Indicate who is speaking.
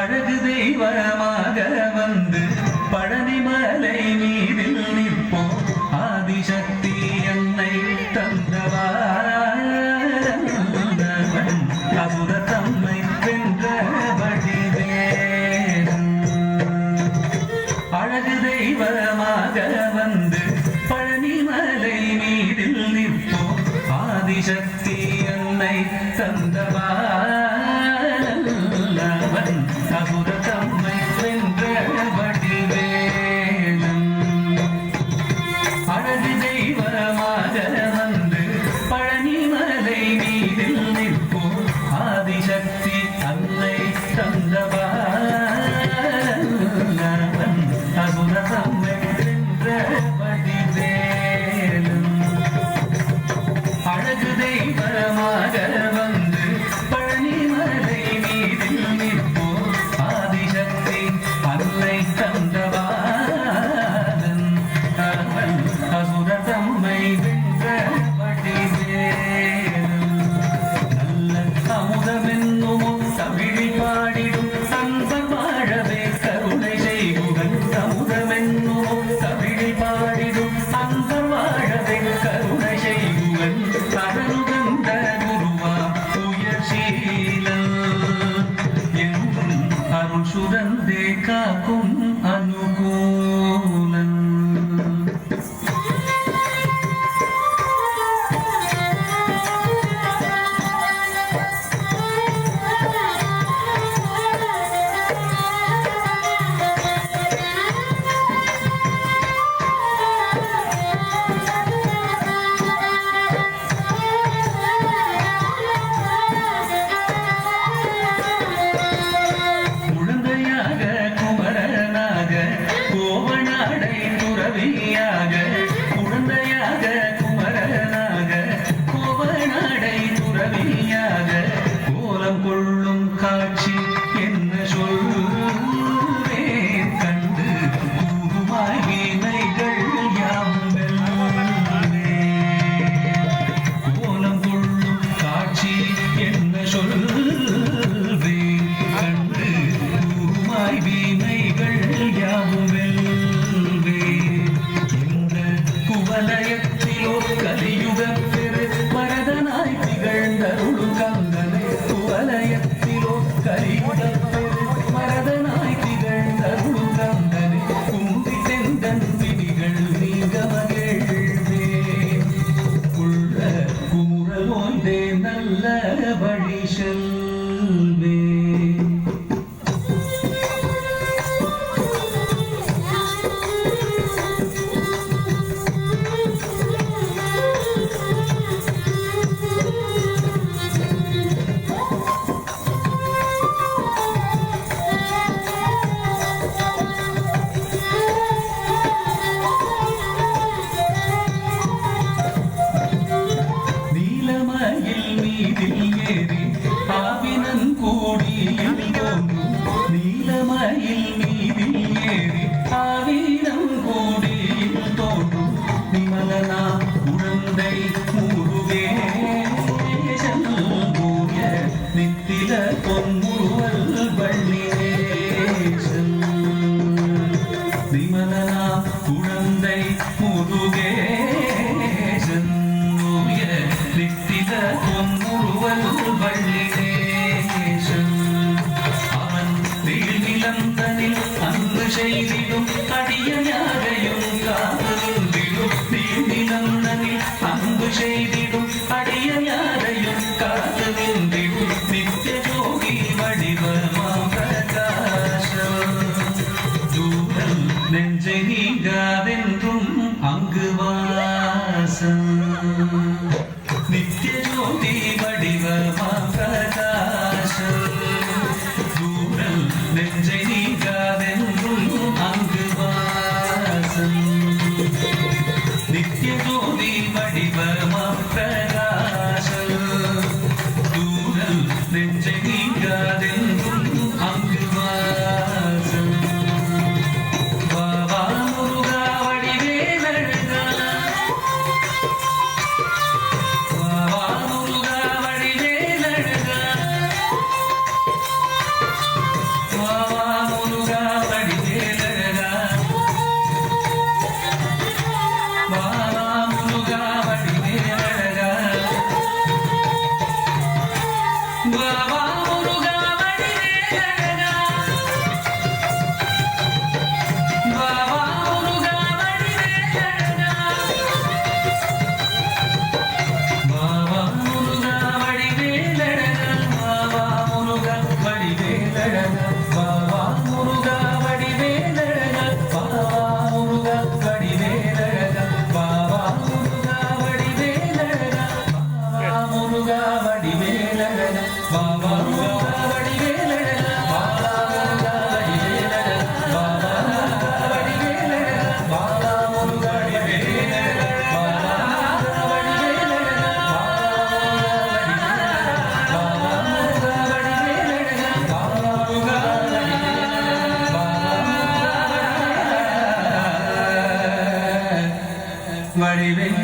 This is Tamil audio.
Speaker 1: அழகு தெய்வமாக வந்து பழனிமலை மீதில் நிற்போம். ஆதிசக்தி என்னை தந்தவாரவன் அசுர தம்மை வென்ற வடிவேலன். அழகு தெய்வமாக வந்து பழனிமலை மீதில் நிற்போம். ஆதிசக்தி என்னை தந்தவாரவன் அசுர தம்மை வென்ற வடிவேலன். அழகு தெய்வமாக வந்து பழனிமலை மீதில் நிற்போம். ஆதிசக்தி அன்னை தந்தவாரவன் அசுர தம்மை வென்ற வடிவேலன். அழகு தெய்வமாக வந்து பழனிமலை மீதில் நிற்போம். ஆதிசக்தி அன்னை தந்தவாரன் அவன் அசுர தம்மை வென்ற வடிவேலன். நல்ல அமுதமென்னும் தமிழில் பாடிடும் அன்பர் வாழவே கருணை செய்குவன். அமுதமென்னும் தமிழில் பாடிடும் அன்பர் வாழவே கருணை செய்குவன். அருள்கந்த குருவா உயர்சீலன் என்றும் அருள் சுரந்தே காக்கும் அனுகூலன். குழந்தையாக குமரனாக கோவனாடை துறவியாக. குழந்தையாக குமரனாக கோவனாடை துறவியாக. கோலம் கொள்ளும் காட்சி என்ன சொல்வேன் கண்டு கூறுமாய் வீணைகள் யாவும் வெல்வேன். கோலம் கொள்ளும் காட்சி என்ன சொல்வேன் கண்டு கூறுமாய் வீணைகள் யாவும் வெல்வேன். இந்த குவலயத்திலோ கலியுகப் பெரு வரதனாய் திகழ்ந்தருளும் கந்தனை. குவலயத்திலோ கலியுகப் பெரு வரதனாய் திகழ்ந்தருளும் கந்தனை. குந்தி செந்தன் விதிகள் நீங்க மகிழ்வேன். உள்ள குமுறல் ஓய்ந்தே நல்ல வழி செல்வேன். நீலமயில் மீதில் ஏறி ஆவினன் கூடியில் தோன்றும். நீலமயில் மீதில் ஏறி ஆவினன் கூடியில் தோன்றும். நிமலனா குழந்தை முருகேசன் மூய நித்தில பொன்முருவல் வள்ளினேசன். நிமலனா குழந்தை முருகேசன் மூய நித்தில பொன்முருவல் வள்ளினேசன். அவன் நீழ்நிலந்தனில் அன்பு செய்திடும் அடியாரையும் காத்து நின்றிடும். நீழ்நிலந்தனில் அன்பு செய்திடும் அடியாரையும் காத்து நின்றிடும். நித்திய ஜோதி வடிவமாம் பிரகாசம். தூரல் நெஞ்சை நீங்காதென்றும் அங்கு வாசம். நித்திய ஜோதி வடிவமாம் பிரகாசம். தூரல் நெஞ்சை நீங்காதென்றும் அங்கு வாசம். நித்திய ஜோதி வடிவமாம் பிரகாசம். தூரல் நெஞ்சை நீங்காதென்றும் அங்கு வாசம். வாவா முருகா வடிவேலழகா. வாவா முருகா வடிவேலழகா. வடிவேல்